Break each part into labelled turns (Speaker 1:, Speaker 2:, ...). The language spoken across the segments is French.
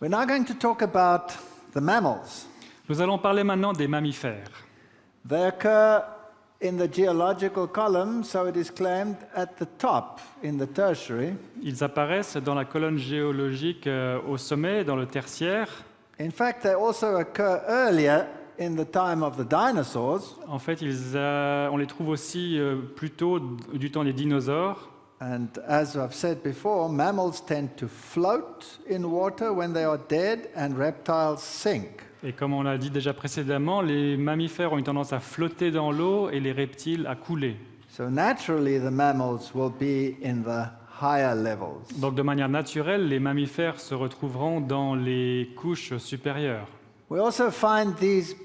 Speaker 1: We're now going to talk about the mammals.
Speaker 2: Nous allons parler maintenant des mammifères.
Speaker 1: They occur in the geological column, so it is claimed at the top in the tertiary.
Speaker 2: Ils apparaissent dans la colonne géologique au sommet, dans le tertiaire.
Speaker 1: In fact, they also occur earlier in the time of the dinosaurs.
Speaker 2: En fait, on les trouve aussi plus tôt du temps des dinosaures.
Speaker 1: And as I've said before, mammals tend to float in water when they are dead, and reptiles sink.
Speaker 2: Et comme on l'a dit déjà précédemment, les mammifères ont une tendance à flotter dans l'eau et les reptiles à couler.
Speaker 1: So naturally, the mammals will be in the higher levels.
Speaker 2: Donc de manière naturelle, les mammifères se retrouveront dans les couches supérieures.
Speaker 1: We also find these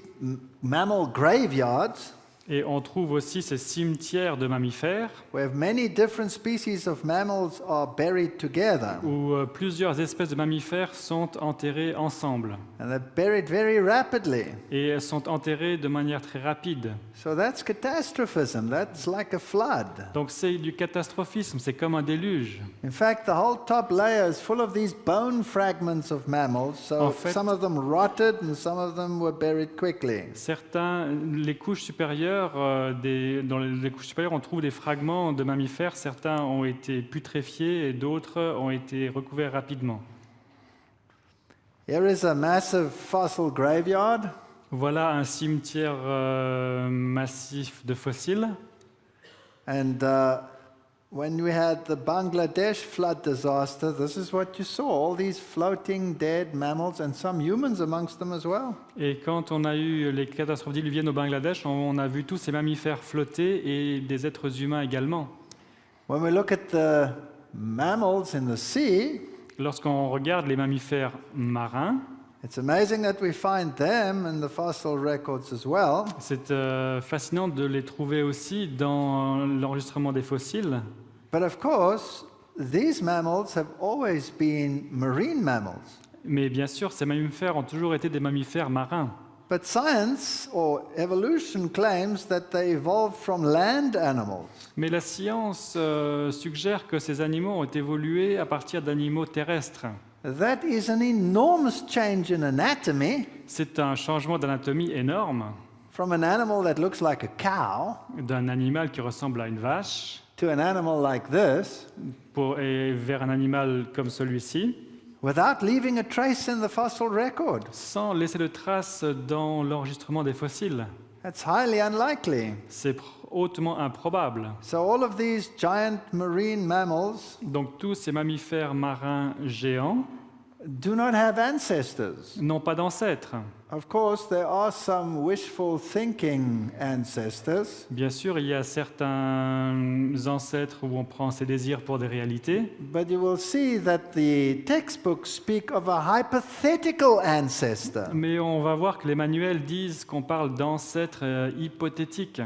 Speaker 1: mammal graveyards,
Speaker 2: Et on trouve aussi ces cimetières de mammifères
Speaker 1: where many different species of mammals are buried together.
Speaker 2: où plusieurs espèces de mammifères sont enterrées ensemble.
Speaker 1: And they're buried very rapidly.
Speaker 2: Et elles sont enterrées de manière très rapide.
Speaker 1: So that's catastrophism. That's like a flood.
Speaker 2: Donc c'est du catastrophisme, c'est comme un déluge.
Speaker 1: In fact, the whole top layer is full of these bone fragments of mammals. So
Speaker 2: En fait-
Speaker 1: some of them rotted and some of them were buried quickly.
Speaker 2: Les couches supérieures, dans les couches supérieures, on trouve des fragments de mammifères. Certains ont été putréfiés et d'autres ont été recouverts rapidement.
Speaker 1: Here is a massive fossil graveyard.
Speaker 2: Voilà un cimetière massif de fossiles.
Speaker 1: And when we had the Bangladesh flood disaster, this is what you saw, all these floating dead mammals and some humans amongst them as well.
Speaker 2: Et quand on a eu les catastrophes diluviennes au Bangladesh, on a vu tous ces mammifères flotter et des êtres humains également.
Speaker 1: When we look at the mammals in the sea,
Speaker 2: Lorsqu'on regarde les mammifères marins,
Speaker 1: it's amazing that we find them in the fossil records as well.
Speaker 2: c'est fascinant de les trouver aussi dans l'enregistrement des fossiles.
Speaker 1: But of course, these mammals have always been marine mammals.
Speaker 2: Mais bien sûr, ces mammifères ont toujours été des mammifères marins.
Speaker 1: But science or evolution claims that they evolved from land animals.
Speaker 2: Mais la science suggère que ces animaux ont évolué à partir d'animaux terrestres.
Speaker 1: That is an enormous change in anatomy
Speaker 2: C'est un changement d'anatomie énorme
Speaker 1: from an animal that looks like a cow
Speaker 2: d'un animal qui ressemble à une vache
Speaker 1: to an animal like this
Speaker 2: et vers un animal comme celui-ci,
Speaker 1: without leaving a trace in the fossil record.
Speaker 2: sans laisser de traces dans l'enregistrement des fossiles.
Speaker 1: That's highly unlikely.
Speaker 2: C'est hautement improbable.
Speaker 1: So all of these giant marine mammals
Speaker 2: Donc tous ces mammifères marins géants
Speaker 1: do not have ancestors.
Speaker 2: n'ont pas d'ancêtres.
Speaker 1: Of course, there are some wishful thinking ancestors,
Speaker 2: Bien sûr, il y a certains ancêtres où on prend ses désirs pour des réalités,
Speaker 1: but you will see that the textbooks speak of a hypothetical ancestor.
Speaker 2: mais on va voir que les manuels disent qu'on parle d'ancêtres hypothétiques.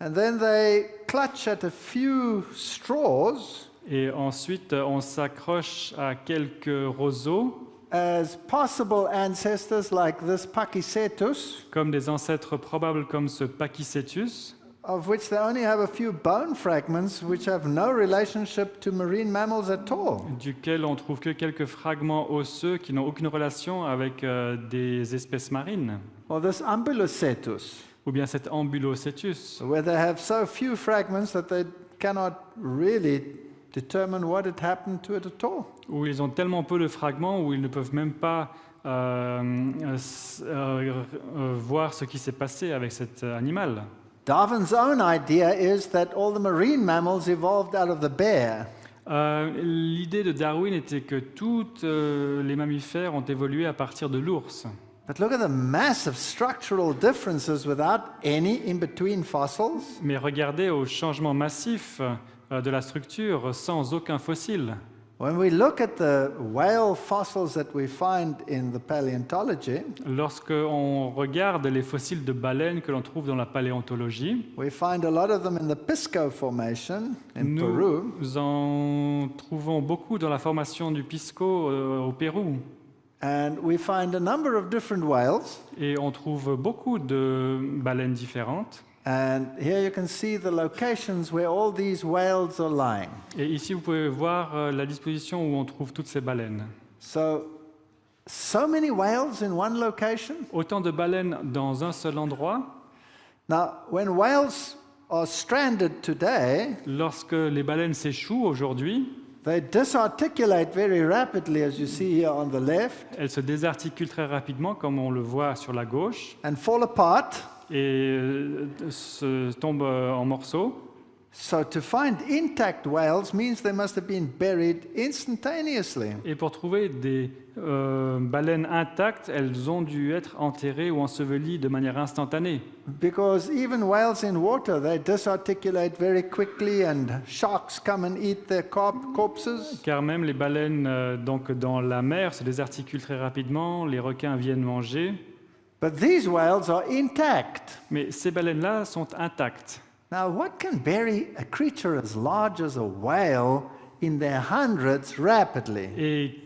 Speaker 1: And then they clutch at a few straws
Speaker 2: Et ensuite, on s'accroche à quelques roseaux,
Speaker 1: as possible ancestors like this Pachycetus,
Speaker 2: comme des ancêtres probables comme ce Pachycetus,
Speaker 1: of which they only have a few bone fragments which have no relationship to marine mammals at all.
Speaker 2: duquel on trouve que quelques fragments osseux qui n'ont aucune relation avec des espèces marines,
Speaker 1: Or this Ambulocetus,
Speaker 2: ou bien cet Ambulocetus,
Speaker 1: where they have so few fragments that they cannot really determine what had happened to it at all.
Speaker 2: où ils ont tellement peu de fragments où ils ne peuvent même pas voir ce qui s'est passé avec cet animal.
Speaker 1: Darwin's own idea is that all the marine mammals evolved out of the bear.
Speaker 2: L'idée de Darwin était que tous les mammifères ont évolué à partir de l'ours.
Speaker 1: But look at the massive structural differences without any in-between fossils.
Speaker 2: Mais regardez au changement massif de la structure sans aucun fossile.
Speaker 1: When we look at the whale fossils that we find in the paleontology,
Speaker 2: Lorsqu'on regarde les fossiles de baleines que l'on trouve dans la paléontologie,
Speaker 1: we find a lot of them in the Pisco Formation in Peru.
Speaker 2: nous en trouvons beaucoup dans la formation du Pisco au Pérou.
Speaker 1: And we find a number of different whales.
Speaker 2: Et on trouve beaucoup de baleines différentes.
Speaker 1: And here you can see the locations where all these whales are lying.
Speaker 2: Et ici, vous pouvez voir la disposition où on trouve toutes ces baleines.
Speaker 1: So So many whales in one location.
Speaker 2: Autant de baleines dans un seul endroit.
Speaker 1: Now, when whales are stranded today,
Speaker 2: Lorsque les baleines s'échouent aujourd'hui,
Speaker 1: they disarticulate very rapidly, as you see here on the left,
Speaker 2: elles se désarticulent très rapidement, comme on le voit sur la gauche,
Speaker 1: and fall apart.
Speaker 2: et se tombent en morceaux.
Speaker 1: So to find intact whales means they must have been buried instantaneously.
Speaker 2: Et pour trouver des baleines intactes, elles ont dû être enterrées ou ensevelies de manière instantanée.
Speaker 1: Because even whales in water, they disarticulate very quickly and sharks come and eat their corpses.
Speaker 2: Car même les baleines donc dans la mer se désarticulent très rapidement, les requins viennent manger.
Speaker 1: But these whales are intact.
Speaker 2: Mais ces baleines-là sont intactes.
Speaker 1: Now, what can bury a creature as large as a whale in their hundreds rapidly?
Speaker 2: Et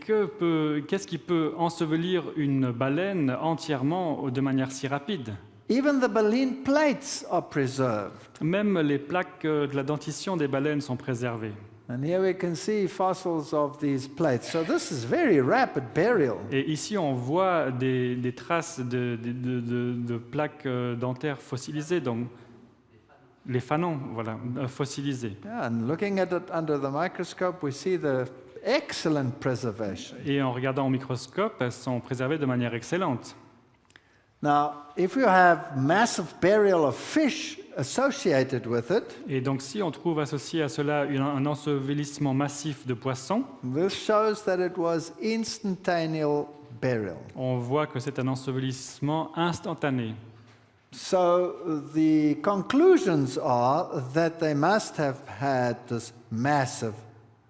Speaker 2: qu'est-ce qui peut ensevelir une baleine entièrement de manière si rapide?
Speaker 1: Even the baleen plates are preserved.
Speaker 2: Même les plaques de la dentition des baleines sont préservées.
Speaker 1: And here we can see fossils of these plates. So this is very rapid burial.
Speaker 2: Et ici, on voit des traces de plaques dentaires fossilisées, donc les fanons, voilà, fossilisés.
Speaker 1: Yeah, and looking at it under the microscope, we see the excellent preservation.
Speaker 2: Et en regardant au microscope, elles sont préservées de manière excellente.
Speaker 1: Now, if you have massive burial of fish associated with it,
Speaker 2: Et donc, si on trouve associé à cela un ensevelissement massif de poissons,
Speaker 1: this shows that it was instantaneous burial.
Speaker 2: on voit que c'est un ensevelissement instantané.
Speaker 1: So the conclusions are that they must have had this massive,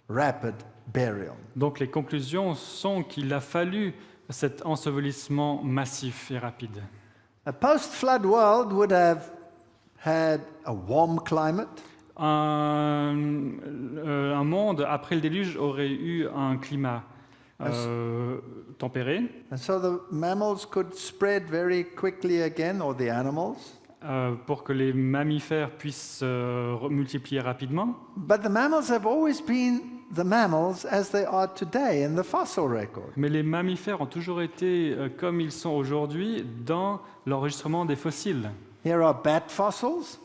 Speaker 1: rapid burial.
Speaker 2: Donc, les conclusions sont qu'il a fallu cet ensevelissement massif et rapide.
Speaker 1: A post-flood world would have had a warm climate,
Speaker 2: Un monde après le déluge aurait eu un climat tempéré,
Speaker 1: and so the mammals could spread very quickly again, or the animals.
Speaker 2: pour que les mammifères puissent se multiplier rapidement.
Speaker 1: But the mammals have always been the mammals as they are today in the fossil record.
Speaker 2: Mais les mammifères ont toujours été comme ils sont aujourd'hui dans l'enregistrement des fossiles.
Speaker 1: Here are bat fossils.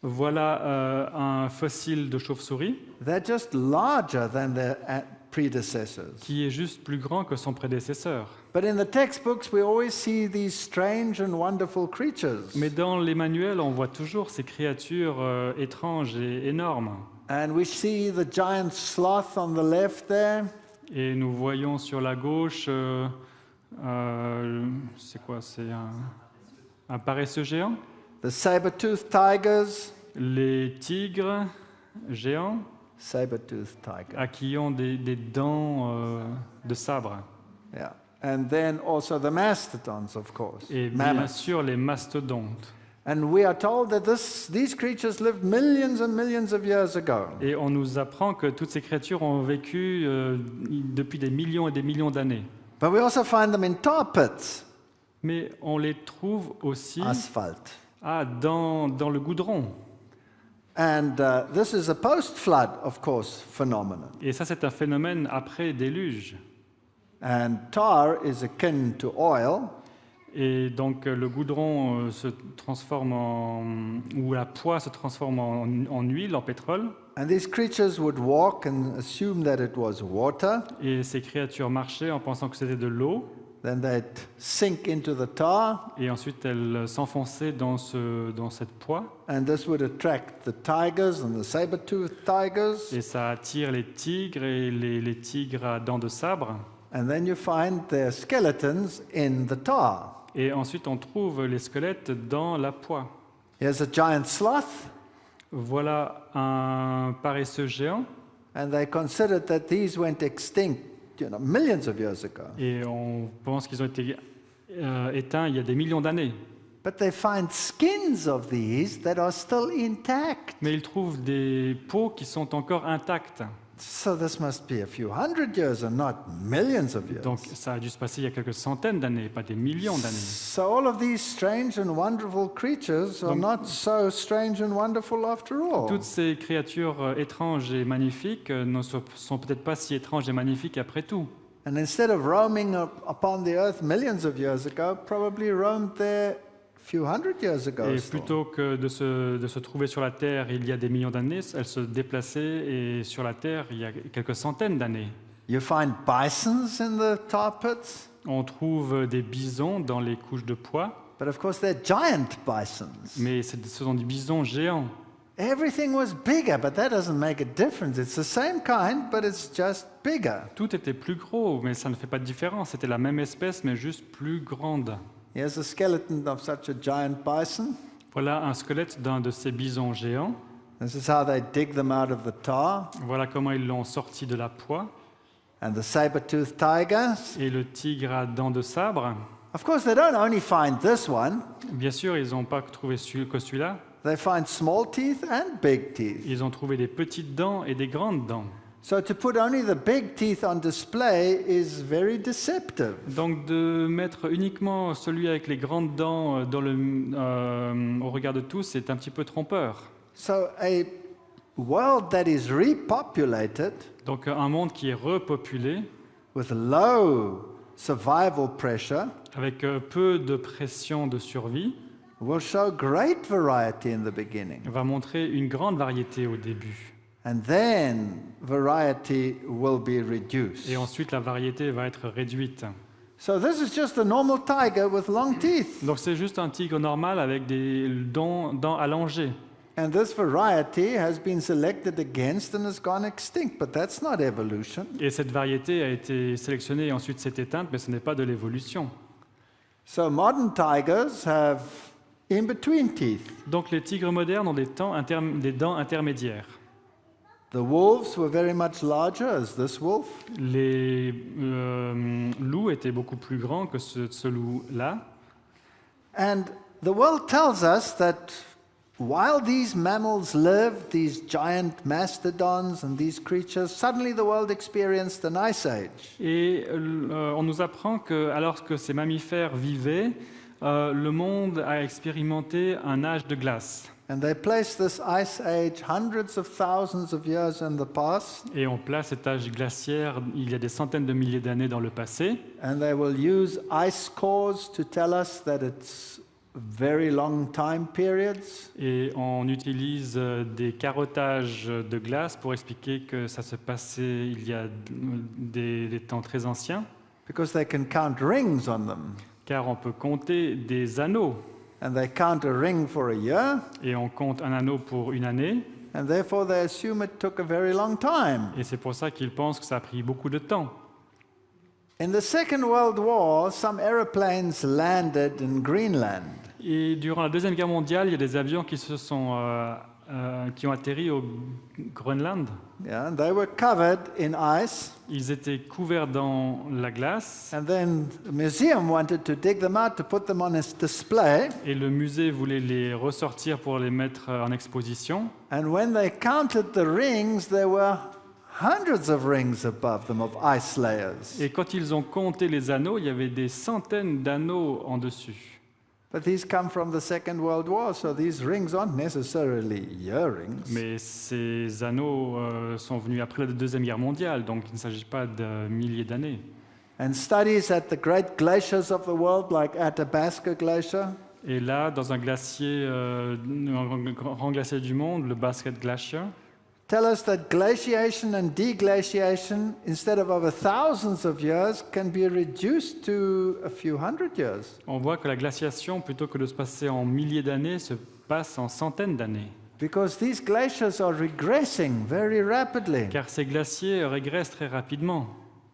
Speaker 2: Voilà un fossile de chauve-souris
Speaker 1: They're just larger than their predecessors.
Speaker 2: qui est juste plus grand que son prédécesseur.
Speaker 1: But in the textbooks, we always see these strange and wonderful creatures.
Speaker 2: Mais dans les manuels, on voit toujours ces créatures étranges et énormes.
Speaker 1: And we see the giant sloth on the left there.
Speaker 2: Et nous voyons sur la gauche, c'est quoi? C'est un paresseux géant.
Speaker 1: The saber-toothed tigers.
Speaker 2: Les tigres géants
Speaker 1: Saber-toothed tiger.
Speaker 2: qui ont des dents de sabre.
Speaker 1: Yeah. And then also the mastodons, of course.
Speaker 2: Et bien
Speaker 1: Mammoths.
Speaker 2: sûr les mastodontes.
Speaker 1: And we are told that these creatures lived millions and millions of years ago.
Speaker 2: Et on nous apprend que toutes ces créatures ont vécu depuis des millions et des millions d'années.
Speaker 1: But we also find them in tar pits,
Speaker 2: Mais on les trouve aussi
Speaker 1: asphalt.
Speaker 2: dans le goudron.
Speaker 1: And this is a post-flood, of course, phenomenon.
Speaker 2: Et ça, c'est un phénomène après déluge.
Speaker 1: And tar is akin to oil,
Speaker 2: Et donc le goudron se transforme ou la poix se transforme en huile, en pétrole.
Speaker 1: and these creatures would walk and assume that it was water.
Speaker 2: Et ces créatures marchaient en pensant que c'était de l'eau.
Speaker 1: Then they'd sink into the tar,
Speaker 2: Et ensuite, elles s'enfonçaient dans cette poix.
Speaker 1: and this would attract the tigers and the saber-toothed tigers.
Speaker 2: Et ça attire les tigres et les tigres à dents de sabre.
Speaker 1: And then you find their skeletons in the tar.
Speaker 2: Et ensuite, on trouve les squelettes dans la poix.
Speaker 1: Here's a giant sloth,
Speaker 2: Voilà un paresseux géant.
Speaker 1: and they considered that these went extinct, millions of years ago.
Speaker 2: Et on pense qu'ils ont été éteints il y a des millions d'années.
Speaker 1: But they find skins of these that are still intact.
Speaker 2: Mais ils trouvent des peaux qui sont encore intactes.
Speaker 1: So this must be a few hundred years and not millions of years.
Speaker 2: Donc ça a dû se passer il y a quelques centaines d'années, pas des millions d'années.
Speaker 1: So all of these strange and wonderful creatures are
Speaker 2: Donc-
Speaker 1: not so strange and wonderful after all.
Speaker 2: Toutes ces créatures étranges et magnifiques ne sont peut-être pas si étranges et magnifiques après tout.
Speaker 1: And instead of roaming upon the earth millions of years ago, probably roamed there a few hundred years ago.
Speaker 2: Et
Speaker 1: still.
Speaker 2: plutôt que de se trouver sur la Terre il y a des millions d'années, elle se déplaçait et sur la Terre il y a quelques centaines d'années.
Speaker 1: You find bisons in the tar pits,
Speaker 2: On trouve des bisons dans les couches de pois,
Speaker 1: but of course they're giant bisons.
Speaker 2: mais ce sont des bisons géants.
Speaker 1: Everything was bigger, but that doesn't make a difference. It's the same kind, but it's just bigger.
Speaker 2: Tout était plus gros, mais ça ne fait pas de différence. C'était la même espèce, mais juste plus grande.
Speaker 1: Here's a skeleton of such a giant bison.
Speaker 2: Voilà un squelette d'un de ces bisons géants.
Speaker 1: This is how they dig them out of the tar.
Speaker 2: Voilà comment ils l'ont sorti de la poix.
Speaker 1: And the saber-toothed tiger.
Speaker 2: Et le tigre à dents de sabre.
Speaker 1: Of course, they don't only find this one.
Speaker 2: Bien sûr, ils n'ont pas trouvé que celui-là.
Speaker 1: They find small teeth and big teeth.
Speaker 2: Ils ont trouvé des petites dents et des grandes dents.
Speaker 1: So to put only the big teeth on display is very deceptive.
Speaker 2: Donc de mettre uniquement celui avec les grandes dents au regard de tous, c'est un petit peu trompeur.
Speaker 1: So a world that is repopulated
Speaker 2: Donc un monde qui est repopulé,
Speaker 1: with low survival pressure
Speaker 2: avec peu de pression de survie,
Speaker 1: will show great variety in the beginning.
Speaker 2: va montrer une grande variété au début.
Speaker 1: And then variety will be reduced.
Speaker 2: Et ensuite, la variété va être réduite.
Speaker 1: So this is just a normal tiger with long teeth.
Speaker 2: Donc c'est juste un tigre normal avec des dents allongées.
Speaker 1: And this variety has been selected against and has gone extinct, but that's not evolution.
Speaker 2: Et cette variété a été sélectionnée et ensuite s'est éteinte, mais ce n'est pas de l'évolution.
Speaker 1: So modern tigers have in-between teeth.
Speaker 2: Donc les tigres modernes ont des dents intermédiaires.
Speaker 1: The wolves were very much larger as this wolf.
Speaker 2: Les loups étaient beaucoup plus grands que ce loup-là.
Speaker 1: And the world tells us that while these mammals lived, these giant mastodons and these creatures, suddenly the world experienced an ice age.
Speaker 2: Et on nous apprend que, alors que ces mammifères vivaient, le monde a expérimenté un âge de glace.
Speaker 1: And they place this ice age hundreds of thousands of years in the past,
Speaker 2: Et on place cet âge glaciaire il y a des centaines de milliers d'années dans le passé.
Speaker 1: and they will use ice cores to tell us that it's very long time periods.
Speaker 2: Et on utilise des carottages de glace pour expliquer que ça se passait il y a des temps très anciens,
Speaker 1: Because they can count rings on them.
Speaker 2: car on peut compter des anneaux.
Speaker 1: And they count a ring for a year,
Speaker 2: Et on compte un anneau pour une année,
Speaker 1: and therefore they assume it took a very long time.
Speaker 2: et c'est pour ça qu'ils pensent que ça a pris beaucoup de temps.
Speaker 1: In the Second World War, some aeroplanes landed in Greenland.
Speaker 2: Et durant la Deuxième Guerre mondiale, il y a des avions qui ont atterri au Groenland.
Speaker 1: Yeah, and they were covered in ice,
Speaker 2: Ils étaient couverts dans la glace,
Speaker 1: and then the museum wanted to dig them out to put them on its display.
Speaker 2: et le musée voulait les ressortir pour les mettre en exposition.
Speaker 1: And when they counted the rings, there were hundreds of rings above them of ice layers.
Speaker 2: Et quand ils ont compté les anneaux, il y avait des centaines d'anneaux en dessus.
Speaker 1: But these come from the Second World War, so these rings aren't necessarily earrings.
Speaker 2: Mais ces anneaux sont venus après la Deuxième Guerre mondiale, donc il ne s'agit pas de milliers d'années.
Speaker 1: And studies at the great glaciers of the world, like Athabasca Glacier,
Speaker 2: Et là, dans un glacier, un grand glacier du monde, le Basket Glacier,
Speaker 1: tell us that glaciation and deglaciation, instead of over thousands of years, can be reduced to a few hundred years.
Speaker 2: on voit que la glaciation, plutôt que de se passer en milliers d'années, se passe en centaines d'années.
Speaker 1: Because these glaciers are regressing very rapidly.
Speaker 2: Car ces glaciers régressent très rapidement.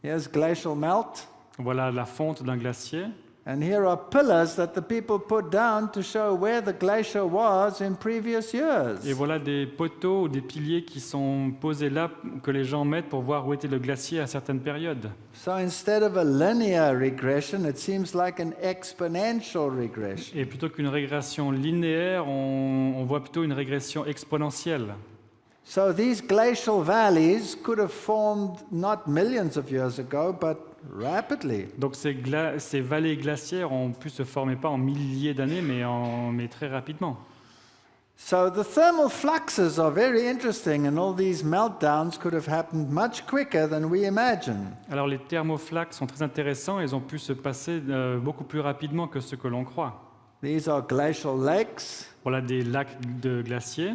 Speaker 1: Here's glacial melt,
Speaker 2: Voilà la fonte d'un glacier.
Speaker 1: and here are pillars that the people put down to show where the glacier was in previous years.
Speaker 2: Et voilà des poteaux ou des piliers qui sont posés là, que les gens mettent pour voir où était le glacier à certaines périodes.
Speaker 1: So instead of a linear regression, it seems like an exponential regression.
Speaker 2: Et plutôt qu'une régression linéaire, on voit plutôt une régression exponentielle.
Speaker 1: So these glacial valleys could have formed not millions of years ago, but rapidly.
Speaker 2: Donc ces vallées glaciaires ont pu se former pas en milliers d'années, mais très rapidement.
Speaker 1: So the thermal fluxes are very interesting, and all these meltdowns could have happened much quicker than we imagine.
Speaker 2: Alors les thermoflaques sont très intéressants, ils ont pu se passer beaucoup plus rapidement que ce que l'on croit.
Speaker 1: These are glacial lakes.
Speaker 2: Voilà des lacs de glaciers.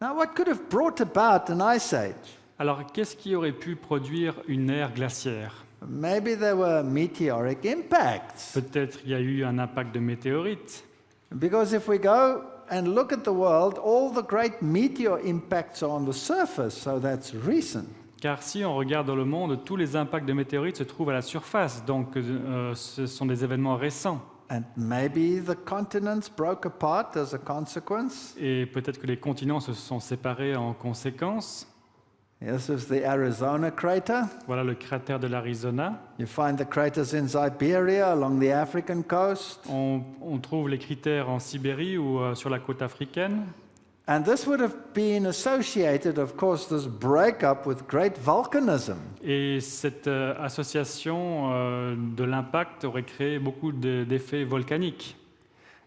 Speaker 1: Now, what could have brought about an ice age?
Speaker 2: Alors qu'est-ce qui aurait pu produire une ère glaciaire?
Speaker 1: Maybe there were meteoric impacts.
Speaker 2: Peut-être il y a eu un impact de météorites.
Speaker 1: Because if we go and look at the world, all the great meteor impacts are on the surface, so that's recent.
Speaker 2: Car si on regarde dans le monde, tous les impacts de météorites se trouvent à la surface, donc ce sont des événements récents.
Speaker 1: And maybe the continents broke apart as a consequence.
Speaker 2: Et peut-être que les continents se sont séparés en conséquence.
Speaker 1: This is the Arizona crater.
Speaker 2: Voilà le cratère de l'Arizona.
Speaker 1: You find the craters in Siberia along the African coast.
Speaker 2: On trouve les cratères en Sibérie ou sur la côte africaine.
Speaker 1: And this would have been associated, of course, this breakup with great volcanism.
Speaker 2: Et cette association de l'impact aurait créé beaucoup d'effets volcaniques.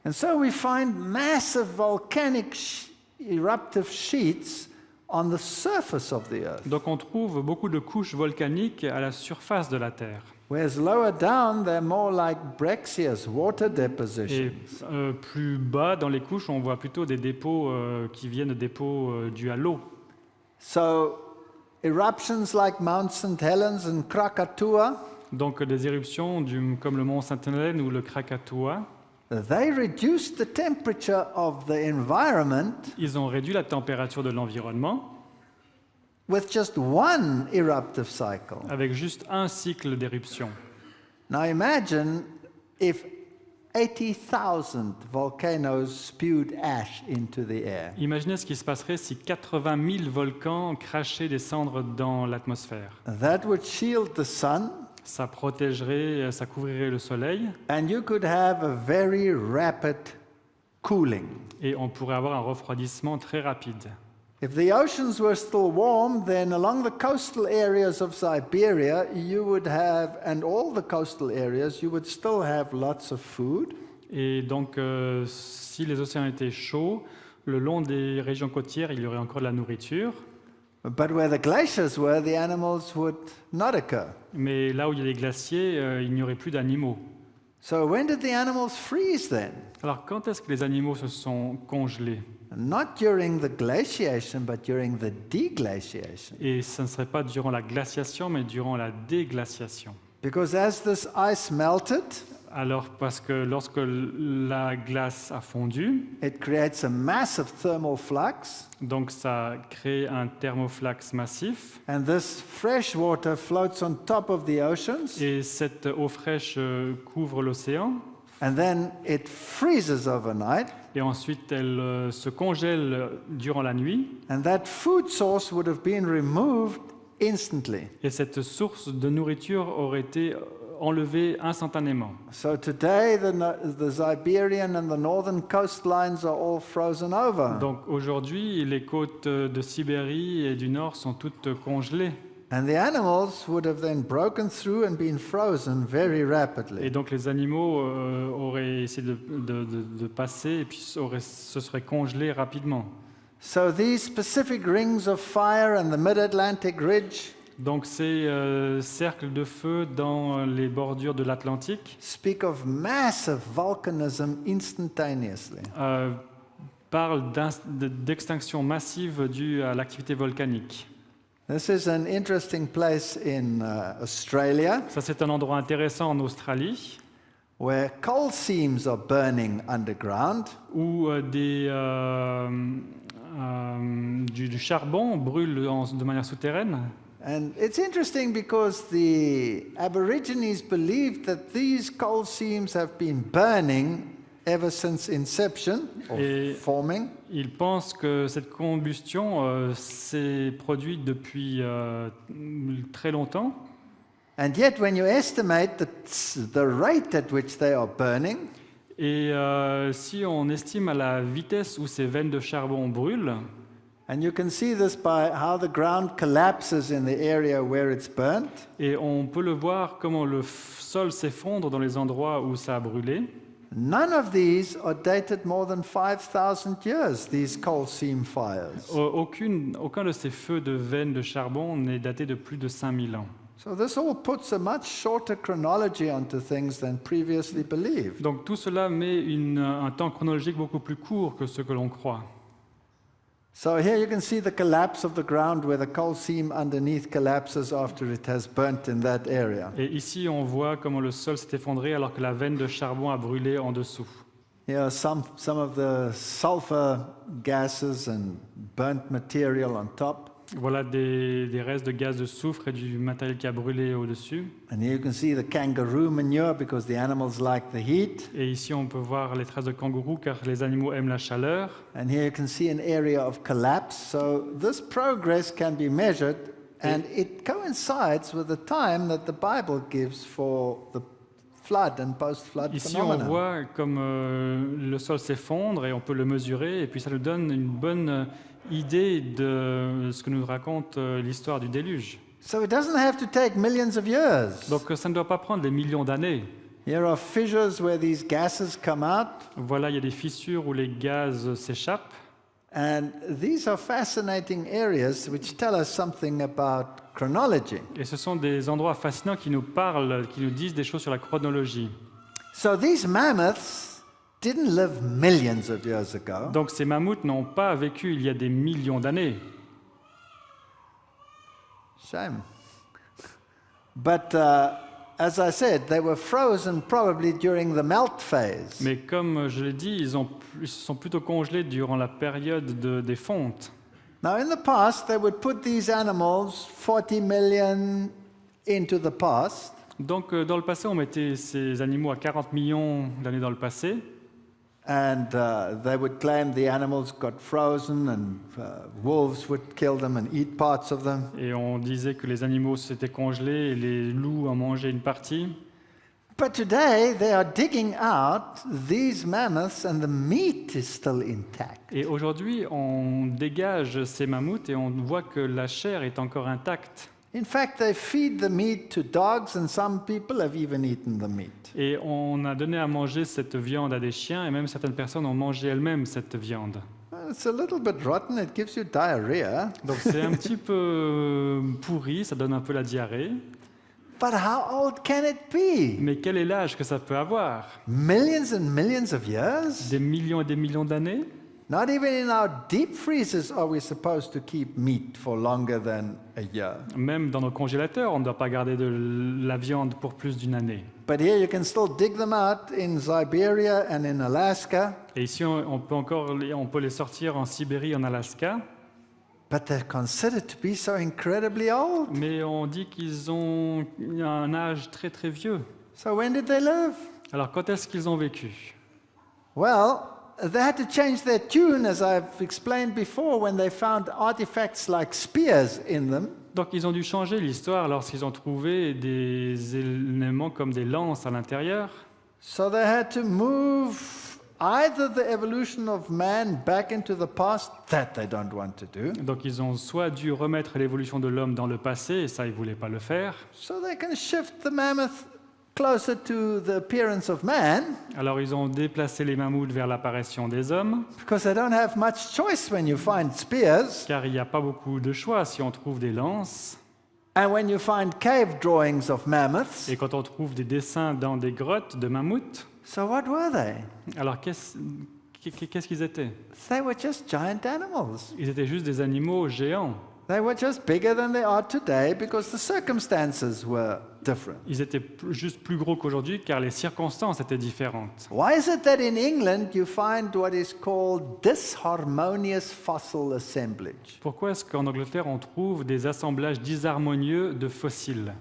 Speaker 1: And so we find massive volcanic eruptive sheets on the surface of the earth.
Speaker 2: Donc on trouve beaucoup de couches volcaniques à la surface de la Terre.
Speaker 1: Whereas lower down, they're more like breccias, water
Speaker 2: Et
Speaker 1: depositions.
Speaker 2: plus bas dans les couches, on voit plutôt des dépôts qui viennent de dépôts dus à l'eau.
Speaker 1: So eruptions like Mount St. Helens and Krakatoa,
Speaker 2: Donc des éruptions comme le mont Sainte-Hélène ou le Krakatoa,
Speaker 1: they reduced the temperature of the environment
Speaker 2: ils ont réduit la température de l'environnement
Speaker 1: with just one eruptive cycle.
Speaker 2: avec juste un cycle d'éruption.
Speaker 1: Now imagine if 80,000 volcanoes spewed ash into the air.
Speaker 2: Imaginez ce qui se passerait si 80 000 volcans crachaient des cendres dans l'atmosphère.
Speaker 1: That would shield the sun,
Speaker 2: Ça protégerait, ça couvrirait le soleil
Speaker 1: and you could have a very rapid cooling.
Speaker 2: et on pourrait avoir un refroidissement très rapide.
Speaker 1: If the oceans were still warm, then along the coastal areas of Siberia, you would have, and all the coastal areas, you would still have lots of food.
Speaker 2: Et donc, si les océans étaient chauds, le long des régions côtières, il y aurait encore de la nourriture.
Speaker 1: But where the glaciers were, the animals would not occur.
Speaker 2: Mais là où il y a des glaciers, il n'y aurait plus d'animaux.
Speaker 1: So when did the animals freeze then?
Speaker 2: Alors, quand est-ce que les animaux se sont congelés?
Speaker 1: Not during the glaciation, but during the deglaciation.
Speaker 2: Et ce ne serait pas durant la glaciation, mais durant la déglaciation.
Speaker 1: Because as this ice melted,
Speaker 2: Alors, parce que lorsque la glace a fondu,
Speaker 1: it creates a massive thermal flux,
Speaker 2: donc ça crée un thermoflax massif,
Speaker 1: and this fresh water floats on top of the oceans,
Speaker 2: et cette eau fraîche couvre l'océan,
Speaker 1: and then it freezes overnight,
Speaker 2: et ensuite elle se congèle durant la nuit,
Speaker 1: and that food source would have been removed instantly.
Speaker 2: et cette source de nourriture aurait été enlevée instantanément.
Speaker 1: So today, the Siberian and the northern coastlines are all frozen over.
Speaker 2: Donc aujourd'hui, les côtes de Sibérie et du Nord sont toutes congelées.
Speaker 1: And the animals would have then broken through and been frozen very
Speaker 2: Et
Speaker 1: rapidly.
Speaker 2: donc les animaux auraient essayé de passer et puis se seraient congelés rapidement.
Speaker 1: So these Pacific rings of fire and the mid-Atlantic ridge
Speaker 2: Donc ces cercles de feu dans les bordures de l'Atlantique
Speaker 1: speak of massive volcanism instantaneously.
Speaker 2: parlent d'extinction massive due à l'activité volcanique.
Speaker 1: This is an interesting place in Australia
Speaker 2: Ça, c'est un endroit intéressant en Australie
Speaker 1: where coal seams are burning underground.
Speaker 2: où du charbon brûle de manière souterraine.
Speaker 1: And it's interesting because the Aborigines believed that these coal seams have been burning ever since inception or
Speaker 2: Et-
Speaker 1: forming.
Speaker 2: Ils pensent que cette combustion s'est produite depuis très longtemps.
Speaker 1: And yet, when you estimate the rate at which they are burning,
Speaker 2: Et si on estime à la vitesse où ces veines de charbon brûlent,
Speaker 1: and you can see this by how the ground collapses in the area where it's burnt,
Speaker 2: et on peut le voir comment le sol s'effondre dans les endroits où ça a brûlé,
Speaker 1: None of these are dated more than 5,000 years, these coal seam fires.
Speaker 2: Aucun de ces feux de veines de charbon n'est daté de plus de 5000 ans.
Speaker 1: So this all puts a much shorter chronology onto things than previously believed.
Speaker 2: Donc tout cela met un temps chronologique beaucoup plus court que ce que l'on croit.
Speaker 1: So here you can see the collapse of the ground where the coal seam underneath collapses after it has burnt in that area.
Speaker 2: Et ici, on voit comment le sol s'est effondré alors que la veine de charbon a brûlé en dessous.
Speaker 1: Here are some of the sulfur gases and burnt material on top.
Speaker 2: Voilà des restes de gaz de soufre et du matériel qui a brûlé au-dessus.
Speaker 1: And here you can see the kangaroo manure because the animals like the heat.
Speaker 2: Et ici, on peut voir les traces de kangourou car les animaux aiment la chaleur.
Speaker 1: And here you can see an area of collapse. So this progress can be measured, and it coincides with the time that the Bible gives for the flood and post-flood
Speaker 2: Ici, on
Speaker 1: phenomena.
Speaker 2: voit comme le sol s'effondre et on peut le mesurer. Et puis, ça nous donne une bonne idée de ce que nous raconte l'histoire du déluge.
Speaker 1: So it doesn't have to take millions of years.
Speaker 2: Donc, ça ne doit pas prendre des millions d'années.
Speaker 1: Here are fissures where these gases come out,
Speaker 2: Voilà, il y a des fissures où les gaz s'échappent.
Speaker 1: and these are fascinating areas which tell us something about chronology.
Speaker 2: Et ce sont des endroits fascinants qui nous parlent, qui nous disent des choses sur la chronologie.
Speaker 1: So these mammoths didn't live millions of years ago.
Speaker 2: Donc, ces mammouths n'ont pas vécu il y a des millions d'années.
Speaker 1: Shame. But as I said, they were frozen probably during the melt phase.
Speaker 2: Mais comme je l'ai dit, ils se sont plutôt congelés durant la période des fontes.
Speaker 1: Now, in the past, they would put these animals 40 million into the past,
Speaker 2: Donc, dans le passé, on mettait ces animaux à 40 millions d'années dans le passé.
Speaker 1: and they would claim the animals got frozen, and wolves would kill them and eat parts of them.
Speaker 2: Et on disait que les animaux s'étaient congelés et les loups en mangeaient une partie.
Speaker 1: But today, they are digging out these mammoths, and the meat is still intact.
Speaker 2: Et aujourd'hui, on dégage ces mammouths et on voit que la chair est encore intacte.
Speaker 1: In fact, they feed the meat to dogs, and some people have even eaten the meat.
Speaker 2: Et on a donné à manger cette viande à des chiens et même certaines personnes ont mangé elles-mêmes cette viande.
Speaker 1: Well, it's a little bit rotten. It gives you diarrhea.
Speaker 2: Donc c'est un petit peu pourri, ça donne un peu la diarrhée.
Speaker 1: But how old can it be?
Speaker 2: Mais quel est l'âge que ça peut avoir?
Speaker 1: Millions and millions of years?
Speaker 2: Des millions et des millions d'années?
Speaker 1: Not even in our deep freezers are we supposed to keep meat for longer than a year.
Speaker 2: Même dans nos congélateurs, on ne doit pas garder de la viande pour plus d'une année.
Speaker 1: But here you can still dig them out in Siberia and in Alaska,
Speaker 2: Et ici, on peut les sortir en Sibérie, en Alaska,
Speaker 1: but they're considered to be so incredibly old.
Speaker 2: mais on dit qu'ils ont un âge très très vieux.
Speaker 1: So when did they live?
Speaker 2: Alors quand est-ce qu'ils ont vécu?
Speaker 1: Well, they had to change their tune, as I've explained before, when they found artifacts like spears in them.
Speaker 2: Donc ils ont dû changer l'histoire lorsqu'ils ont trouvé des éléments comme des lances à l'intérieur.
Speaker 1: So they had to move either the evolution of man back into the past, that they don't want to do,
Speaker 2: Donc ils ont soit dû remettre l'évolution de l'homme dans le passé, et ça ils ne voulaient pas le faire.
Speaker 1: so they can shift the mammoth closer to the appearance of man,
Speaker 2: Alors ils ont déplacé les mammouths vers l'apparition des hommes,
Speaker 1: because they don't have much choice when you find spears.
Speaker 2: car il n'y a pas beaucoup de choix si on trouve des lances.
Speaker 1: And when you find cave drawings of mammoths,
Speaker 2: Et quand on trouve des dessins dans des grottes de mammouths,
Speaker 1: so what were they?
Speaker 2: alors qu'est-ce qu'ils étaient?
Speaker 1: They were just giant animals.
Speaker 2: Ils étaient juste des animaux géants.
Speaker 1: They were just bigger than they are today because the circumstances were different.
Speaker 2: Ils étaient juste plus gros qu'aujourd'hui car les circonstances étaient différentes.
Speaker 1: Why is it that in England you find what is called disharmonious fossil assemblage?
Speaker 2: Pourquoi est-ce qu'en Angleterre on trouve des assemblages disharmonieux de fossiles?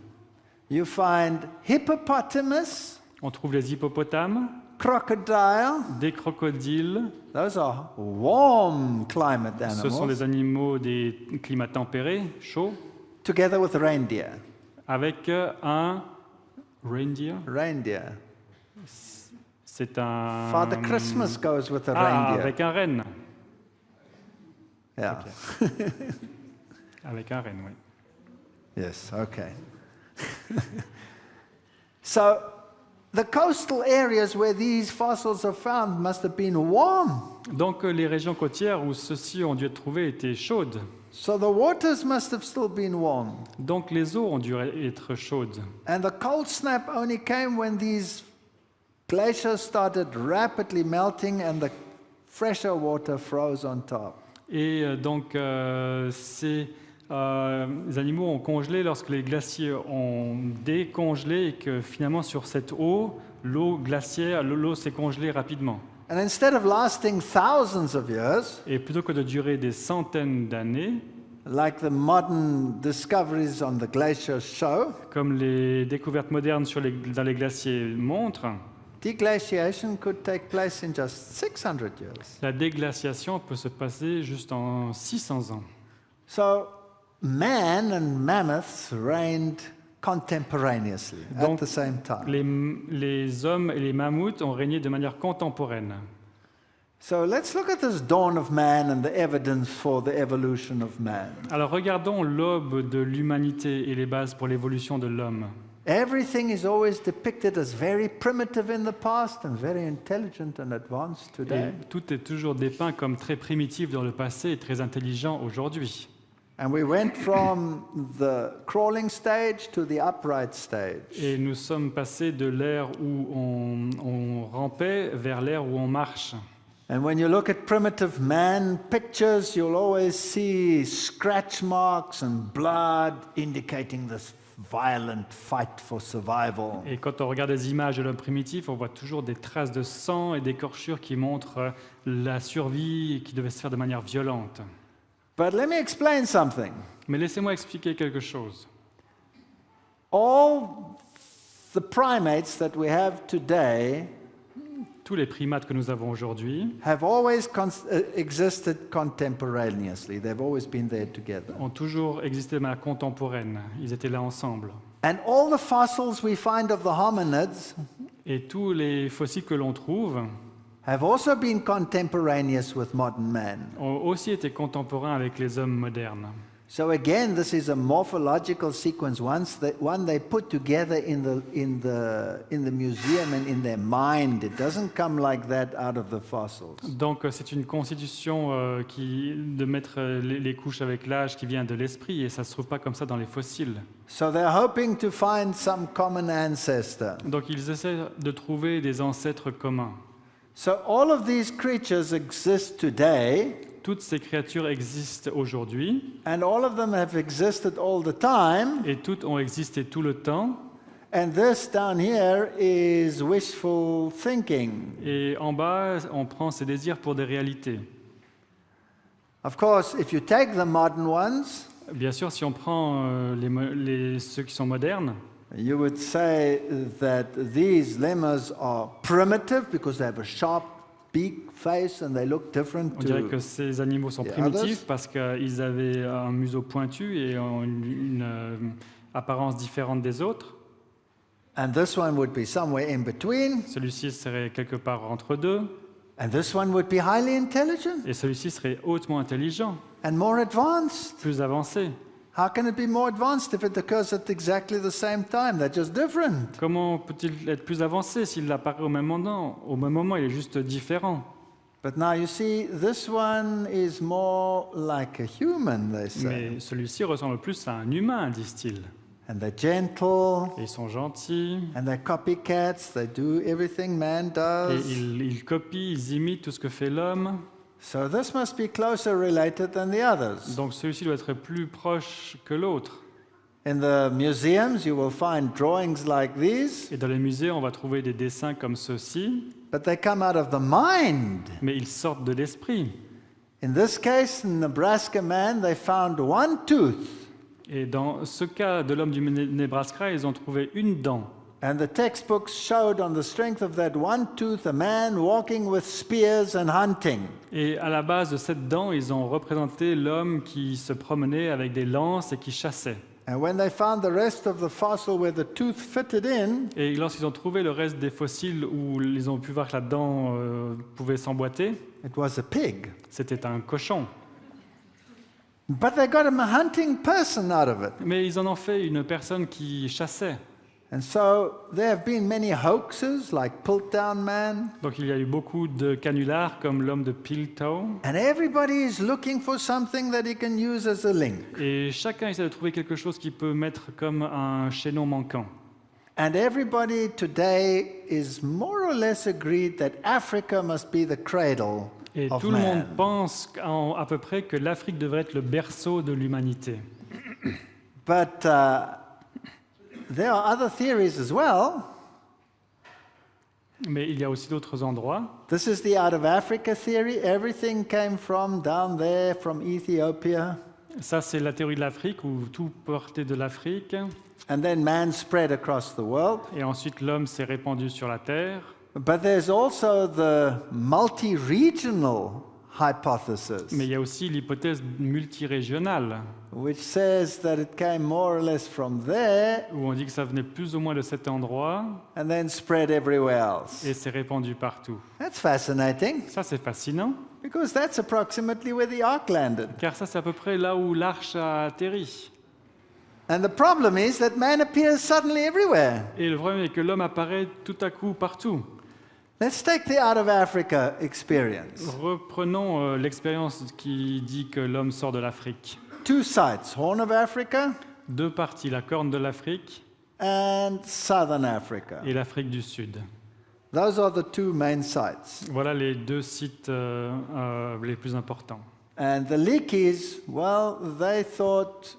Speaker 1: You find hippopotamus,
Speaker 2: On trouve les hippopotames,
Speaker 1: crocodile.
Speaker 2: des crocodiles.
Speaker 1: Those are warm climate
Speaker 2: Ce sont des
Speaker 1: animals,
Speaker 2: animaux des climats tempérés, chauds,
Speaker 1: together with reindeer.
Speaker 2: avec un reindeer.
Speaker 1: Reindeer.
Speaker 2: C'est un...
Speaker 1: Father Christmas goes with a
Speaker 2: Ah,
Speaker 1: reindeer.
Speaker 2: avec un renne.
Speaker 1: Yeah.
Speaker 2: Avec un renne, oui.
Speaker 1: Yes, okay. So the coastal areas where these fossils are found must have been warm.
Speaker 2: Donc les régions côtières où ceux-ci ont dû être trouvés étaient chaudes.
Speaker 1: So the waters must have still been warm.
Speaker 2: Donc les eaux ont dû être chaudes.
Speaker 1: And the cold snap only came when these glaciers started rapidly melting and the fresher water froze on top.
Speaker 2: Et donc ces animaux ont congelé lorsque les glaciers ont décongelé et que finalement sur cette eau, l'eau glaciaire, l'eau s'est congelée rapidement.
Speaker 1: And instead of lasting thousands of years,
Speaker 2: Et plutôt que de durer des centaines d'années,
Speaker 1: like the modern discoveries on the glaciers show,
Speaker 2: comme les découvertes modernes dans les glaciers montrent,
Speaker 1: deglaciation could take place in just 600 years.
Speaker 2: la déglaciation peut se passer juste en 600 ans.
Speaker 1: So man and mammoths reigned contemporaneously at
Speaker 2: Donc,
Speaker 1: the same time.
Speaker 2: Les hommes et les mammouths ont régné de manière contemporaine.
Speaker 1: So let's look at this dawn of man and the evidence for the evolution of man.
Speaker 2: Alors regardons l'aube de l'humanité et les bases pour l'évolution de l'homme.
Speaker 1: Everything is always depicted as very primitive in the past and very intelligent and advanced
Speaker 2: Et
Speaker 1: today.
Speaker 2: tout est toujours dépeint comme très primitif dans le passé et très intelligent aujourd'hui.
Speaker 1: And we went from the crawling stage to the upright stage.
Speaker 2: Et nous sommes passés de l'ère où on rampait vers l'ère où on marche.
Speaker 1: And when you look at primitive man pictures, you'll always see scratch marks and blood indicating this violent fight for survival.
Speaker 2: Et quand on regarde des images de l'homme primitif, on voit toujours des traces de sang et d'écorchures qui montrent la survie qui devait se faire de manière violente.
Speaker 1: But let me explain something.
Speaker 2: Mais laissez-moi expliquer quelque chose.
Speaker 1: All the primates that we have today
Speaker 2: Tous les primates que nous avons aujourd'hui
Speaker 1: have always existed contemporaneously. They've always been there together.
Speaker 2: ont toujours existé de manière contemporaine. Ils étaient là ensemble.
Speaker 1: And all the fossils we find of the hominids
Speaker 2: Et tous les fossiles que l'on trouve
Speaker 1: have also been contemporaneous with modern man.
Speaker 2: ont aussi été contemporains avec les hommes modernes.
Speaker 1: So again, this is a morphological sequence. One they put together in the museum and in their mind. It doesn't come like that out of the fossils.
Speaker 2: Donc c'est une constitution de mettre les couches avec l'âge qui vient de l'esprit et ça ne se trouve pas comme ça dans les fossiles.
Speaker 1: So they're hoping to find some common ancestor.
Speaker 2: Donc ils essaient de trouver des ancêtres communs.
Speaker 1: So all of these creatures exist today,
Speaker 2: Toutes ces créatures existent aujourd'hui
Speaker 1: and all of them have existed all the time.
Speaker 2: et toutes ont existé tout le temps.
Speaker 1: And this down here is wishful thinking.
Speaker 2: Et en bas, on prend ces désirs pour des réalités.
Speaker 1: Of course, if you take the modern ones,
Speaker 2: Bien sûr, si on prend ceux qui sont modernes,
Speaker 1: you would say that these lemurs are primitive because they have a sharp beak, face, and they look different
Speaker 2: on dirait que
Speaker 1: to.
Speaker 2: ces animaux sont
Speaker 1: the
Speaker 2: primitifs
Speaker 1: others.
Speaker 2: parce qu'ils avaient un museau pointu et ont une apparence différente des autres.
Speaker 1: And this one would be somewhere in between,
Speaker 2: Celui-ci serait quelque part entre deux
Speaker 1: and this one would be highly intelligent
Speaker 2: et celui-ci serait hautement intelligent,
Speaker 1: and more advanced.
Speaker 2: plus avancé.
Speaker 1: How can it be more advanced if it occurs at exactly the same time? They're just different.
Speaker 2: Comment peut-il être plus avancé s'il apparaît au même moment? Au même moment, il est juste différent.
Speaker 1: But now you see, this one is more like a human, they say.
Speaker 2: Mais celui-ci ressemble plus à un humain, disent-ils.
Speaker 1: And they're gentle,
Speaker 2: Et ils sont gentils,
Speaker 1: and they're copycats. They do everything man
Speaker 2: et
Speaker 1: does.
Speaker 2: ils copient, ils imitent tout ce que fait l'homme.
Speaker 1: So this must be closer related than the others.
Speaker 2: Donc celui-ci doit être plus proche que l'autre.
Speaker 1: In the museums, you will find drawings like these,
Speaker 2: Et dans les musées, on va trouver des dessins comme ceux-ci,
Speaker 1: but they come out of the mind.
Speaker 2: mais ils sortent de l'esprit.
Speaker 1: In this case, in Nebraska man, they found one tooth.
Speaker 2: Et dans ce cas de l'homme du Nebraska, ils ont trouvé une dent.
Speaker 1: And the textbooks showed on the strength of that one tooth a man walking with spears and hunting.
Speaker 2: Et à la base de cette dent, ils ont représenté l'homme qui se promenait avec des lances et qui chassait.
Speaker 1: And when they found the rest of the fossil where the tooth fitted in,
Speaker 2: Et lorsqu'ils ont trouvé le reste des fossiles où ils ont pu voir que la dent pouvait s'emboîter,
Speaker 1: it was a pig.
Speaker 2: c'était un cochon.
Speaker 1: But they got him a hunting person out of it.
Speaker 2: Mais ils en ont fait une personne qui chassait.
Speaker 1: And so there have been many hoaxes like Piltdown Man,
Speaker 2: Donc il y a eu beaucoup de canulars comme l'homme de Piltdown.
Speaker 1: and everybody is looking for something that he can use as a link.
Speaker 2: Et chacun essaie de trouver quelque chose qui peut mettre comme un chaînon manquant.
Speaker 1: And everybody today is more or less agreed that Africa must be the cradle
Speaker 2: Et
Speaker 1: of
Speaker 2: tout le monde
Speaker 1: man.
Speaker 2: pense à peu près que l'Afrique devrait être le berceau de l'humanité.
Speaker 1: But there are other theories as well.
Speaker 2: Mais il y a aussi d'autres endroits.
Speaker 1: This is the out of Africa theory. Everything came from down there, from Ethiopia.
Speaker 2: Ça, c'est la théorie de l'Afrique, où tout partait de l'Afrique.
Speaker 1: And then man spread across the world.
Speaker 2: Et ensuite, l'homme s'est répandu sur la Terre.
Speaker 1: But there's also the multi-regional hypothesis,
Speaker 2: Mais il y a aussi l'hypothèse multirégionale,
Speaker 1: which says that it came more or less from there
Speaker 2: où on dit que ça venait plus ou moins de cet endroit
Speaker 1: and then spread everywhere else.
Speaker 2: et s'est répandu partout.
Speaker 1: That's fascinating
Speaker 2: Ça, c'est fascinant,
Speaker 1: because that's approximately where the ark landed.
Speaker 2: car ça, c'est à peu près là où l'arche a atterri.
Speaker 1: And the problem is that man appears suddenly everywhere.
Speaker 2: Et le problème est que l'homme apparaît tout à coup partout.
Speaker 1: Let's take the out of Africa experience.
Speaker 2: Reprenons l'expérience qui dit que l'homme sort de l'Afrique.
Speaker 1: Two sites, Horn of Africa
Speaker 2: Deux parties, la Corne de l'Afrique
Speaker 1: and Southern Africa.
Speaker 2: et l'Afrique du Sud.
Speaker 1: Those are the two main sites.
Speaker 2: Voilà les deux sites les plus importants.
Speaker 1: And the leak is, well, they thought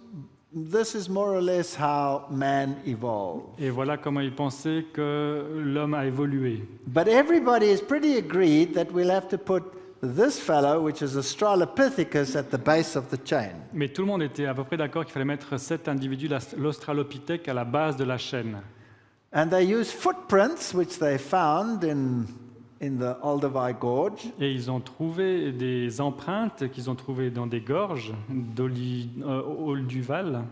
Speaker 1: this is more or less how man evolved.
Speaker 2: Et voilà comment ils pensaient que l'homme a évolué.
Speaker 1: But everybody is pretty agreed that we'll have to put this fellow, which is Australopithecus, at the base of the chain.
Speaker 2: Mais tout le monde était à peu près d'accord qu'il fallait mettre cet individu, l'Australopithèque, à la base de la chaîne.
Speaker 1: And they used footprints, which they found in the Olduvai Gorge.
Speaker 2: Et ils ont trouvé des empreintes qu'ils ont trouvées dans des gorges Duval.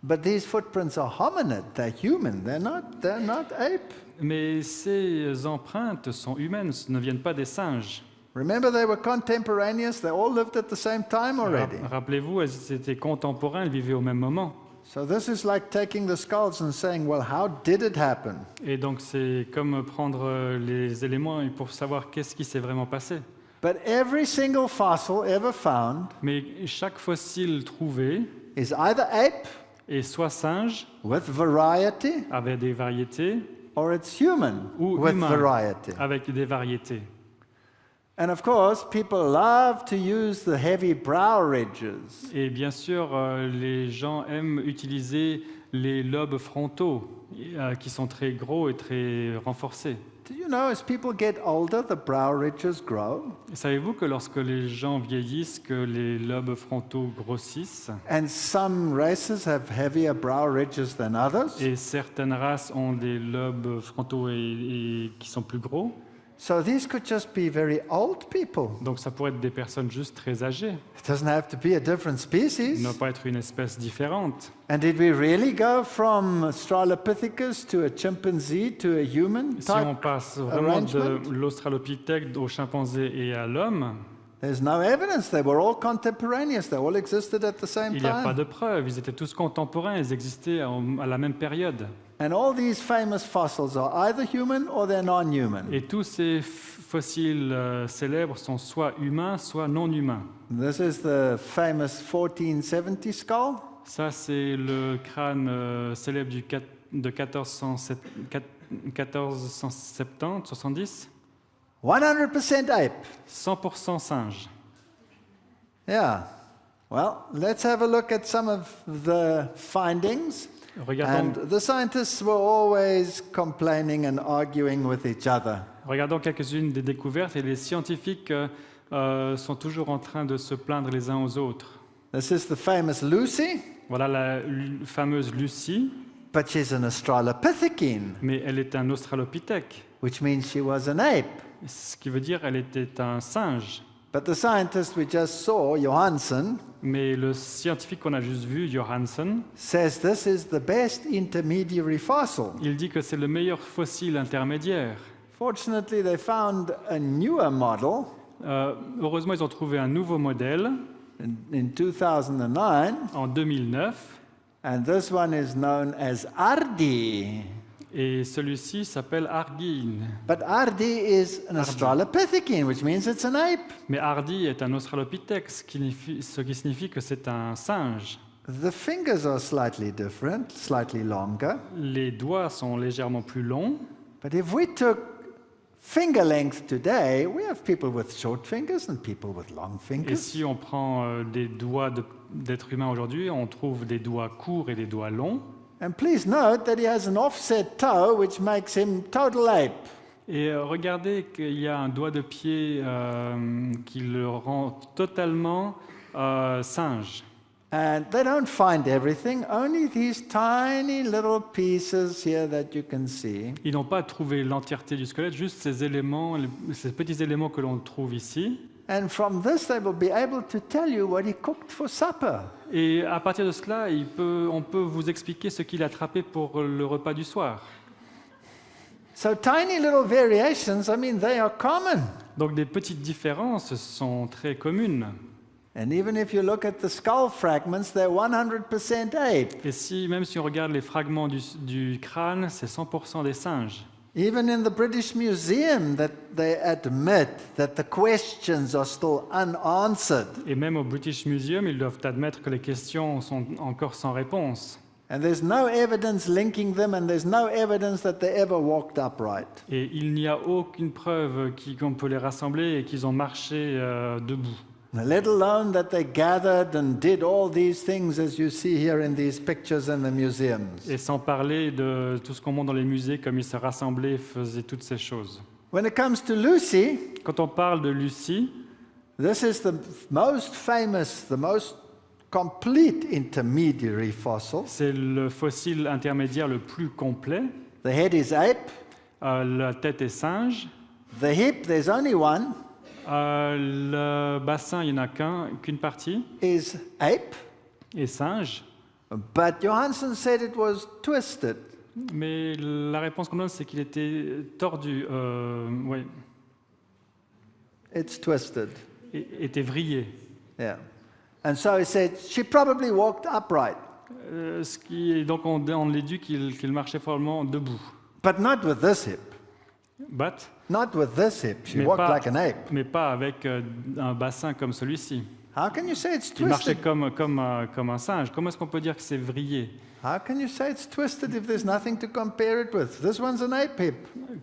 Speaker 1: But these footprints are hominid, they're human, they're not ape.
Speaker 2: Mais ces empreintes sont humaines, ne viennent pas des singes.
Speaker 1: Remember, they were contemporaneous, they all lived at the same time already.
Speaker 2: Rappelez-vous, elles étaient contemporains, elles vivaient au même moment.
Speaker 1: So this is like taking the skulls and saying, well, how did it happen?
Speaker 2: Et donc c'est comme prendre les éléments pour savoir qu'est-ce qui s'est vraiment passé.
Speaker 1: But every single fossil ever found
Speaker 2: Mais chaque fossile trouvé
Speaker 1: is either ape
Speaker 2: est soit singe,
Speaker 1: with variety, avec
Speaker 2: des variétés,
Speaker 1: or it's human
Speaker 2: ou
Speaker 1: with
Speaker 2: humain,
Speaker 1: variety.
Speaker 2: avec des variétés.
Speaker 1: And of course, people love to use the heavy brow ridges.
Speaker 2: Et bien sûr, les gens aiment utiliser les lobes frontaux, qui sont très gros et très renforcés.
Speaker 1: Do you know, as people get older, the brow ridges grow?
Speaker 2: Savez-vous que lorsque les gens vieillissent, que les lobes frontaux grossissent,
Speaker 1: And some races have heavier brow ridges than others.
Speaker 2: et certaines races ont des lobes frontaux et qui sont plus gros?
Speaker 1: So these could just be very old people.
Speaker 2: Donc ça pourrait être des personnes juste très âgées,
Speaker 1: It doesn't have to be a different species.
Speaker 2: ne pas être une espèce différente.
Speaker 1: And did we really go from Australopithecus to a chimpanzee to a human
Speaker 2: Si on
Speaker 1: type?
Speaker 2: passe vraiment de
Speaker 1: arrangement?
Speaker 2: l'australopithèque au chimpanzé et à l'homme,
Speaker 1: There's no evidence. They were all contemporaneous. They all existed at the same
Speaker 2: il n'y a pas
Speaker 1: time.
Speaker 2: de preuves. Ils étaient tous contemporains, ils existaient à la même période.
Speaker 1: And all these famous fossils are either human or they're non-human.
Speaker 2: Et tous ces fossiles célèbres sont soit humains, soit non humains.
Speaker 1: This is the famous 1470 skull.
Speaker 2: Ça, c'est le crâne célèbre de 1470,
Speaker 1: 100% ape.
Speaker 2: 100% singe.
Speaker 1: Yeah. Well, let's have a look at some of the findings.
Speaker 2: Regardons,
Speaker 1: And the scientists were always complaining and arguing with each other.
Speaker 2: regardons quelques-unes des découvertes et les scientifiques sont toujours en train de se plaindre les uns aux autres.
Speaker 1: This is the famous Lucy,
Speaker 2: Voilà la fameuse Lucie,
Speaker 1: but she's an Australopithecine,
Speaker 2: mais elle est un australopithèque,
Speaker 1: which means she was an ape.
Speaker 2: ce qui veut dire elle était un singe.
Speaker 1: But the scientist we just saw, Johansson,
Speaker 2: Mais le scientifique qu'on a juste vu, Johansson,
Speaker 1: says this is the best intermediary fossil.
Speaker 2: il dit que c'est le meilleur fossile intermédiaire.
Speaker 1: Fortunately, they found a newer model
Speaker 2: Heureusement, ils ont trouvé un nouveau modèle
Speaker 1: in 2009,
Speaker 2: en 2009,
Speaker 1: and this one is known as Ardi.
Speaker 2: Et celui-ci s'appelle Argine.
Speaker 1: But Ardi is an Australopithecine, which means it's an ape.
Speaker 2: Mais Hardy est un australopithèque, ce qui signifie que c'est un singe.
Speaker 1: The fingers are slightly different, slightly longer.
Speaker 2: Les doigts sont légèrement plus longs.
Speaker 1: But if we took finger length today, we have people with short fingers and people with long
Speaker 2: Et
Speaker 1: fingers.
Speaker 2: si on prend des doigts d'être humain aujourd'hui, on trouve des doigts courts et des doigts longs.
Speaker 1: And please note that he has an offset toe, which makes him total ape.
Speaker 2: Et regardez qu'il y a un doigt de pied qui le rend totalement singe.
Speaker 1: And they don't find everything, only these tiny little pieces here that you can see.
Speaker 2: Ils n'ont pas trouvé l'entièreté du squelette, juste ces éléments, ces petits éléments que l'on trouve ici.
Speaker 1: And from this, they will be able to tell you what he cooked for supper.
Speaker 2: Et à partir de cela, on peut vous expliquer ce qu'il a attrapé pour le repas du soir.
Speaker 1: So tiny little variations, I mean, they are common.
Speaker 2: Donc des petites différences sont très communes.
Speaker 1: And even if you look at the skull fragments, they're 100% ape.
Speaker 2: Et même si on regarde les fragments du crâne, c'est 100% des singes.
Speaker 1: Even in the British Museum, that they admit that the questions are still unanswered.
Speaker 2: Et même au British Museum, ils doivent admettre que les questions sont encore sans réponse.
Speaker 1: And there's no evidence linking them, and there's no evidence that they ever walked upright.
Speaker 2: Et il n'y a aucune preuve qu'on peut les rassembler et qu'ils ont marché debout.
Speaker 1: Let alone that they gathered and did all these things as you see here in these pictures in the museums.
Speaker 2: Et sans parler de tout ce qu'on montre dans les musées, comme ils se rassemblaient et faisaient toutes ces choses.
Speaker 1: When it comes to Lucy,
Speaker 2: Quand on parle de Lucie,
Speaker 1: this is the most famous, the most complete intermediary fossil.
Speaker 2: c'est le fossile intermédiaire le plus complet.
Speaker 1: The head is ape.
Speaker 2: La tête est singe.
Speaker 1: The hip, there's only one,
Speaker 2: Le bassin, il n'y en a qu'une partie,
Speaker 1: is ape.
Speaker 2: est singe.
Speaker 1: But Johansen said it was twisted.
Speaker 2: Mais la réponse qu'on donne, c'est qu'il était tordu, ouais,
Speaker 1: It's twisted.
Speaker 2: était vrillé.
Speaker 1: Yeah. And so he said she probably walked upright,
Speaker 2: Donc on déduit qu'il marchait probablement debout.
Speaker 1: but not with this hip.
Speaker 2: But,
Speaker 1: Not with this hip. She
Speaker 2: mais,
Speaker 1: walked
Speaker 2: pas,
Speaker 1: like an ape.
Speaker 2: mais pas avec un bassin comme celui-ci.
Speaker 1: How can you say it's
Speaker 2: Il marchait
Speaker 1: twisted?
Speaker 2: comme un singe. Comment est-ce qu'on peut dire que c'est vrillé?
Speaker 1: How can you say it's twisted if there's nothing to compare it with? This one's an ape hip.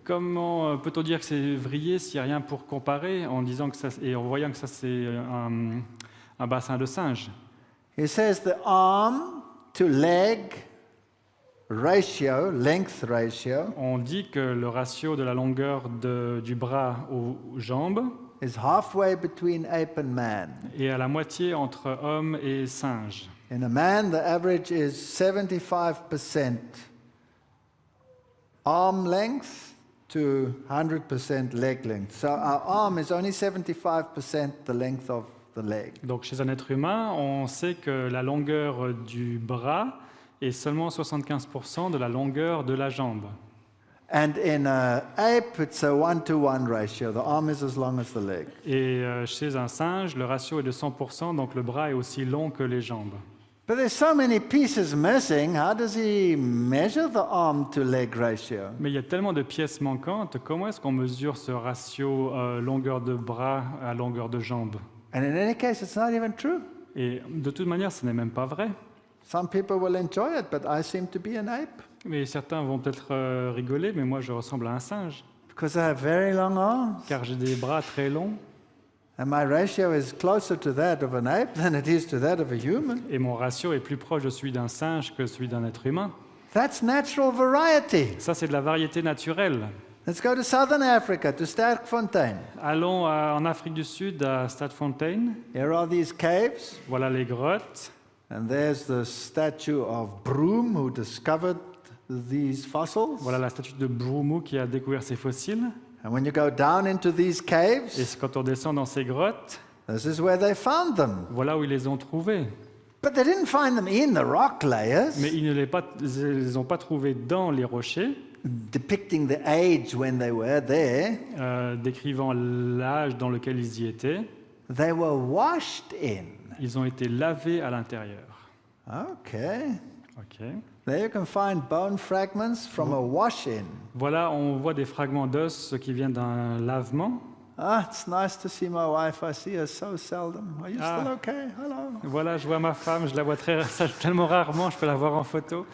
Speaker 2: Comment peut-on dire que c'est vrillé s'il n'y a rien pour comparer en voyant que ça c'est un bassin de singe?
Speaker 1: He says the arm to leg ratio, length ratio,
Speaker 2: On dit que le ratio de la longueur du bras aux jambes
Speaker 1: is halfway between ape and man.
Speaker 2: est à la moitié entre homme et singe.
Speaker 1: In a man, the average is 75% arm length to 100% leg length. So our arm is only 75% the length of the leg.
Speaker 2: Donc chez un être humain, on sait que la longueur du bras est seulement 75% de la longueur de la jambe.
Speaker 1: And in an ape, it's a 1-to-1 ratio. The arm is as long as the leg.
Speaker 2: Et chez un singe, le ratio est de 100%, donc le bras est aussi long que les jambes.
Speaker 1: But there's so many pieces missing. How does he measure the arm to leg ratio?
Speaker 2: Mais il y a tellement de pièces manquantes, comment est-ce qu'on mesure ce ratio longueur de bras à longueur de jambe?
Speaker 1: And in any case, it's not even true.
Speaker 2: Et de toute manière, ce n'est même pas vrai.
Speaker 1: Some people will enjoy it, but I seem to be an ape
Speaker 2: Mais certains vont peut-être rigoler, mais moi je ressemble à un singe,
Speaker 1: because I have very long arms.
Speaker 2: car j'ai des bras très longs
Speaker 1: And my ratio is closer to that of an ape than it is to that of a human.
Speaker 2: et mon ratio est plus proche de celui d'un singe que celui d'un être humain.
Speaker 1: That's natural variety.
Speaker 2: Ça, c'est de la variété naturelle.
Speaker 1: Let's go to southern Africa, to Sterkfontein.
Speaker 2: Allons en Afrique du Sud, à Stadfontein.
Speaker 1: Here are these caves,
Speaker 2: Voilà les grottes.
Speaker 1: and there's the statue of Broom, who discovered these fossils.
Speaker 2: Voilà la statue de Broumou qui a découvert ces fossiles.
Speaker 1: And when you go down into these
Speaker 2: Et
Speaker 1: caves,
Speaker 2: quand on descend dans ces grottes,
Speaker 1: this is where they found them.
Speaker 2: voilà où ils les ont trouvés.
Speaker 1: But they didn't find them in the rock layers,
Speaker 2: Mais ils ne les ont pas trouvés dans les rochers,
Speaker 1: depicting the age when they were there.
Speaker 2: décrivant l'âge dans lequel ils y étaient.
Speaker 1: They were washed in.
Speaker 2: Ils ont été lavés à l'intérieur.
Speaker 1: Okay.
Speaker 2: Ok.
Speaker 1: There you can find bone fragments from a wash-in.
Speaker 2: Voilà, on voit des fragments d'os qui viennent d'un lavement.
Speaker 1: Ah, it's nice to see my wife. I see her so seldom. Are you
Speaker 2: Ah.
Speaker 1: still okay? Hello.
Speaker 2: Voilà, je vois ma femme, je la vois tellement rarement, je peux la voir en photo.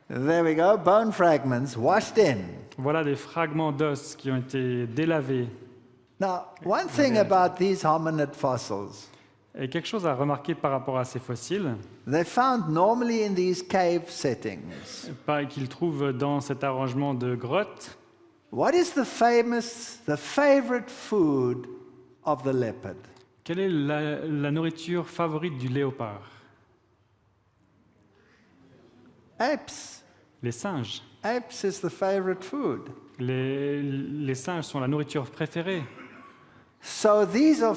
Speaker 1: There we go. Bone fragments washed in.
Speaker 2: Voilà des fragments d'os qui ont été délavés.
Speaker 1: Now, one thing about these hominid fossils,
Speaker 2: Et quelque chose à remarquer par rapport à ces fossiles,
Speaker 1: they're found normally in these cave settings.
Speaker 2: qu'ils trouvent dans cet arrangement de grottes.
Speaker 1: What is the favorite food of the leopard?
Speaker 2: Quelle est la nourriture favorite du léopard?
Speaker 1: Apes.
Speaker 2: Les singes.
Speaker 1: Apes is the favorite food.
Speaker 2: Les singes sont la nourriture préférée.
Speaker 1: So these are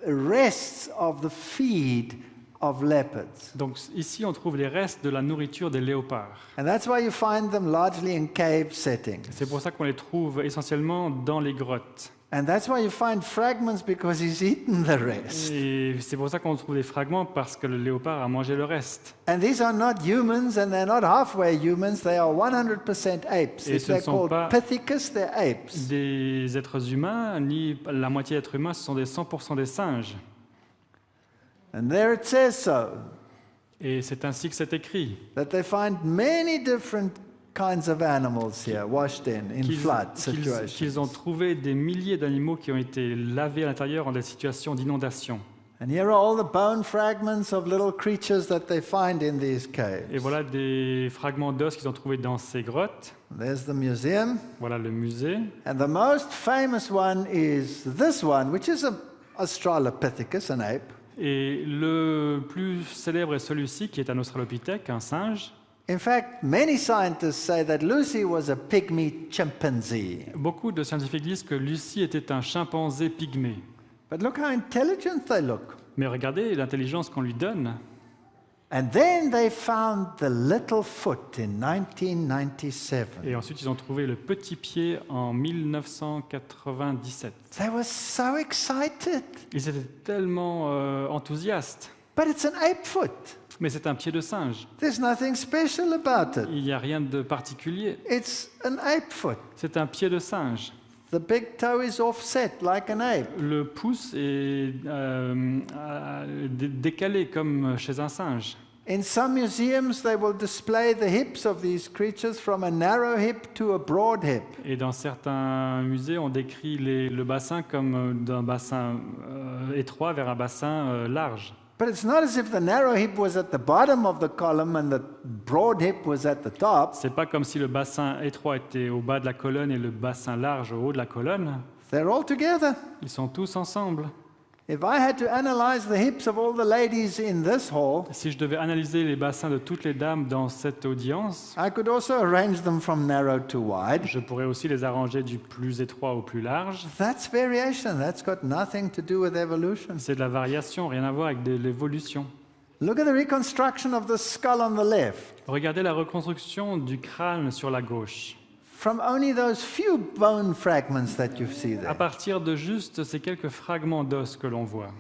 Speaker 1: rests of the feed of leopards.
Speaker 2: Donc ici, on trouve les restes de la nourriture des léopards.
Speaker 1: And that's why you find them largely in cave settings.
Speaker 2: C'est pour ça qu'on les trouve essentiellement dans les grottes.
Speaker 1: And that's why you find fragments because he's eaten the rest.
Speaker 2: Et c'est pour ça qu'on trouve des fragments, parce que le léopard a mangé le reste.
Speaker 1: And these are not humans and they're not halfway humans, they are 100% apes.
Speaker 2: Et
Speaker 1: If
Speaker 2: ce ne
Speaker 1: they're
Speaker 2: sont
Speaker 1: called
Speaker 2: pas
Speaker 1: Pithecus, they're apes.
Speaker 2: Des êtres humains, ni la moitié d'êtres humains, ce sont des 100% des singes.
Speaker 1: And there it says so,
Speaker 2: Et c'est ainsi que c'est écrit.
Speaker 1: that they find many different kinds of animals here washed in flood situations.
Speaker 2: Qu'ils ont trouvé des milliers d'animaux qui ont été lavés à l'intérieur en des situations d'inondation.
Speaker 1: And here are all the bone fragments of little creatures that they find in these
Speaker 2: Et
Speaker 1: caves.
Speaker 2: voilà des fragments d'os qu'ils ont trouvés dans ces grottes.
Speaker 1: There's the museum.
Speaker 2: Voilà le musée.
Speaker 1: And the most famous one is this one, which is a Australopithecus, an ape.
Speaker 2: Et le plus célèbre est celui-ci, qui est un australopithèque, un singe.
Speaker 1: In fact, many scientists say that Lucy was a pygmy chimpanzee.
Speaker 2: Beaucoup de scientifiques disent que Lucie était un chimpanzé pygmée.
Speaker 1: But look how intelligent they look.
Speaker 2: Mais regardez l'intelligence qu'on lui donne.
Speaker 1: And then they found the little foot in 1997.
Speaker 2: Et ensuite, ils ont trouvé le petit pied en 1997.
Speaker 1: They were so excited.
Speaker 2: Ils étaient tellement enthousiastes.
Speaker 1: But it's an ape foot.
Speaker 2: Mais c'est un pied de singe.
Speaker 1: There's nothing special about it.
Speaker 2: Il n'y a rien de particulier.
Speaker 1: It's an ape foot.
Speaker 2: C'est un pied de singe.
Speaker 1: The big toe is offset like an ape.
Speaker 2: Le pouce est décalé comme chez un singe.
Speaker 1: In some museums, they will display the hips of these creatures from a narrow hip to a broad hip.
Speaker 2: Et dans certains musées, on décrit le bassin comme d'un bassin étroit vers un bassin large.
Speaker 1: But it's not as if the narrow hip was at the bottom of the column and the broad hip was at the top.
Speaker 2: C'est pas comme si le bassin étroit était au bas de la colonne et le bassin large au haut de la colonne.
Speaker 1: They're all together.
Speaker 2: Ils sont tous ensemble.
Speaker 1: If I had to analyze the hips of all the ladies in this hall,
Speaker 2: Si je devais analyser les bassins de toutes les dames dans cette audience,
Speaker 1: I could also arrange them from narrow to wide.
Speaker 2: je pourrais aussi les arranger du plus étroit au plus large.
Speaker 1: That's variation. That's got nothing to do with evolution.
Speaker 2: C'est de la variation, rien à voir avec de l'évolution.
Speaker 1: Look at the reconstruction of the skull on the left.
Speaker 2: Regardez la reconstruction du crâne sur la gauche.
Speaker 1: From only those few bone fragments that you see
Speaker 2: À
Speaker 1: there.
Speaker 2: partir de juste ces quelques fragments d'os que l'on voit.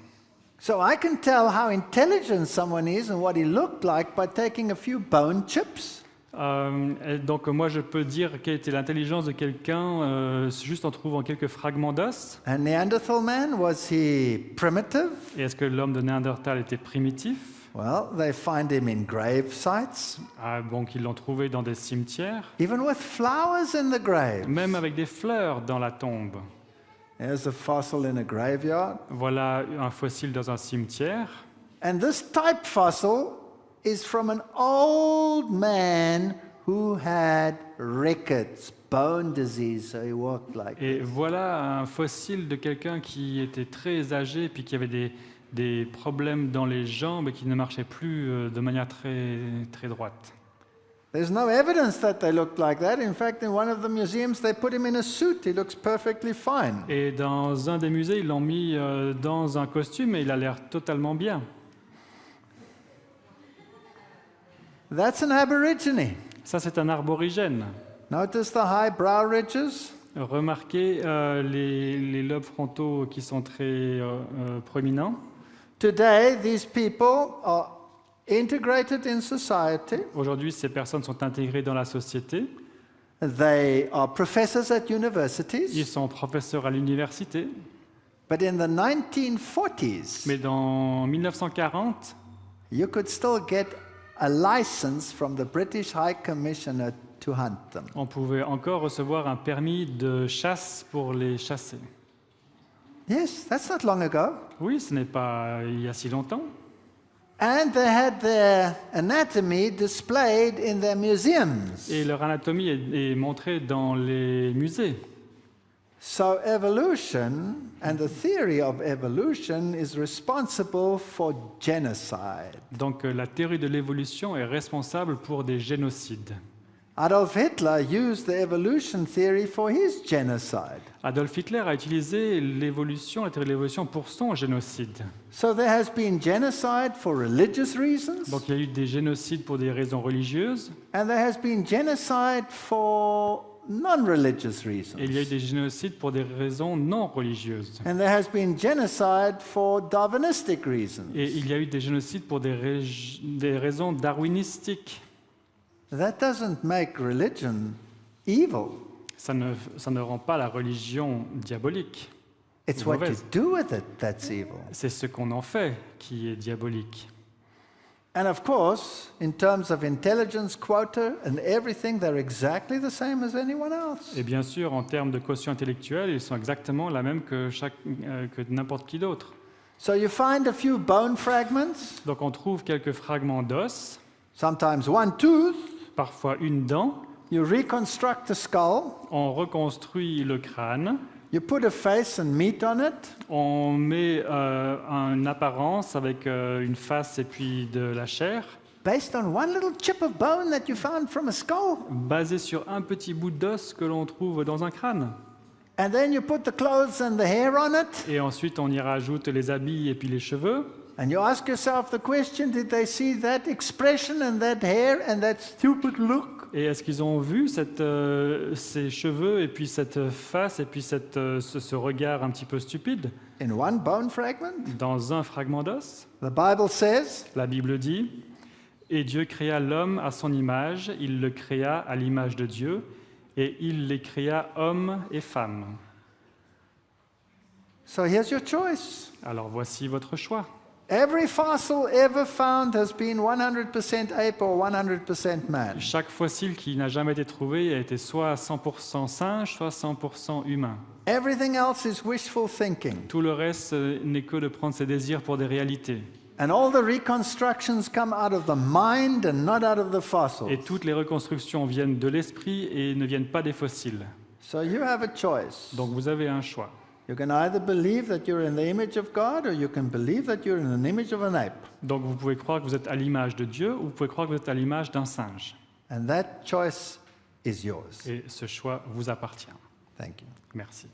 Speaker 1: So I can tell how intelligent someone is and what he looked like by taking a few bone chips.
Speaker 2: Et donc moi je peux dire quelle était l'intelligence de quelqu'un juste en trouvant quelques fragments d'os.
Speaker 1: A Neanderthal man, was he primitive?
Speaker 2: Et est-ce que l'homme de Néandertal était primitif?
Speaker 1: Well, they find him in grave sites,
Speaker 2: Donc ils l'ont trouvé dans des cimetières,
Speaker 1: even with flowers in the grave.
Speaker 2: même avec des fleurs dans la tombe.
Speaker 1: There's a fossil in a graveyard.
Speaker 2: Voilà un fossile dans un cimetière.
Speaker 1: And this type fossil is from an old man who had rickets, bone disease, so he walked like
Speaker 2: Et
Speaker 1: this.
Speaker 2: voilà un fossile de quelqu'un qui était très âgé puis qui avait des problèmes dans les jambes et qui ne marchait plus de manière très, très droite.
Speaker 1: There's no evidence that they looked like that. In fact, in one of the museums, they put him in a suit. He looks perfectly fine.
Speaker 2: Et dans un des musées, ils l'ont mis dans un costume et il a l'air totalement bien.
Speaker 1: That's an aborigine.
Speaker 2: Ça, c'est un arborigène.
Speaker 1: Notice the high brow ridges.
Speaker 2: Remarquez les lobes frontaux qui sont très proéminents.
Speaker 1: Today, these people are integrated in society.
Speaker 2: Aujourd'hui, ces personnes sont intégrées dans la société.
Speaker 1: They are professors at
Speaker 2: Ils
Speaker 1: universities.
Speaker 2: sont professeurs à l'université.
Speaker 1: But in the 1940s,
Speaker 2: Mais dans 1940,
Speaker 1: you could still get a license from the British High Commissioner to hunt them.
Speaker 2: on pouvait encore recevoir un permis de chasse pour les chasser.
Speaker 1: Yes, that's not long ago.
Speaker 2: Oui, ce n'est pas il y a si longtemps.
Speaker 1: And they had their anatomy displayed in their museums.
Speaker 2: Et leur anatomie est montrée dans les musées.
Speaker 1: So evolution and the theory of evolution is responsible for genocide.
Speaker 2: Donc la théorie de l'évolution est responsable pour des génocides.
Speaker 1: Adolf Hitler used the evolution theory for his genocide.
Speaker 2: Adolf Hitler a utilisé l'évolution, la théorie de l'évolution pour son génocide.
Speaker 1: So there has been genocide for religious reasons,
Speaker 2: Donc il y a eu des génocides pour des raisons religieuses
Speaker 1: and there has been genocide for non-religious reasons.
Speaker 2: et il y a eu des génocides pour des raisons non religieuses.
Speaker 1: And there has been genocide for Darwinistic reasons.
Speaker 2: Et il y a eu des génocides pour des raisons darwinistiques.
Speaker 1: That doesn't make religion evil.
Speaker 2: Ça ne rend pas la religion diabolique.
Speaker 1: It's what you
Speaker 2: Mauvaise.
Speaker 1: do with it that's evil.
Speaker 2: C'est ce qu'on en fait qui est diabolique.
Speaker 1: And of course, in terms of intelligence quota and everything, they're exactly the same as anyone else.
Speaker 2: Et bien sûr, en termes de quotient intellectuel, ils sont exactement la même que n'importe qui d'autre.
Speaker 1: So you find a few bone fragments,
Speaker 2: Donc on trouve quelques fragments d'os,
Speaker 1: sometimes one tooth.
Speaker 2: parfois une dent.
Speaker 1: You reconstruct the skull.
Speaker 2: On reconstruit le crâne.
Speaker 1: You put a face and meat on it.
Speaker 2: On met une apparence avec une face et puis de la chair,
Speaker 1: Based on one little chip of bone that you found from a skull.
Speaker 2: basée sur un petit bout d'os que l'on trouve dans un crâne.
Speaker 1: And then you put the clothes and the hair on it.
Speaker 2: Et ensuite, on y rajoute les habits et puis les cheveux.
Speaker 1: And you ask yourself the question, did they see that expression and that hair and that stupid look?
Speaker 2: Et est-ce qu'ils ont vu ces cheveux et puis cette face et puis ce regard un petit peu stupide
Speaker 1: In one bone fragment?
Speaker 2: dans un fragment d'os?
Speaker 1: The Bible says,
Speaker 2: La Bible dit « Et Dieu créa l'homme à son image, il le créa à l'image de Dieu, et il les créa hommes et femmes.
Speaker 1: so here's your choice. »
Speaker 2: Alors voici votre choix.
Speaker 1: Every fossil ever found has been 100% ape or 100% man.
Speaker 2: Chaque fossile qui n'a jamais été trouvé a été soit 100% singe, soit 100% humain.
Speaker 1: Everything else is wishful thinking.
Speaker 2: Tout le reste n'est que de prendre ses désirs pour des réalités.
Speaker 1: And all the reconstructions come out of the mind and not out of the
Speaker 2: Et
Speaker 1: fossils.
Speaker 2: toutes les reconstructions viennent de l'esprit et ne viennent pas des fossiles.
Speaker 1: So you have a choice.
Speaker 2: Donc vous avez un choix.
Speaker 1: You can either believe that you're in the image of God or you can believe that you're in an image of an ape.
Speaker 2: Donc vous pouvez croire que vous êtes à l'image de Dieu ou vous pouvez croire que vous êtes à l'image d'un singe.
Speaker 1: And that choice is yours.
Speaker 2: Et ce choix vous appartient.
Speaker 1: Thank you.
Speaker 2: Merci.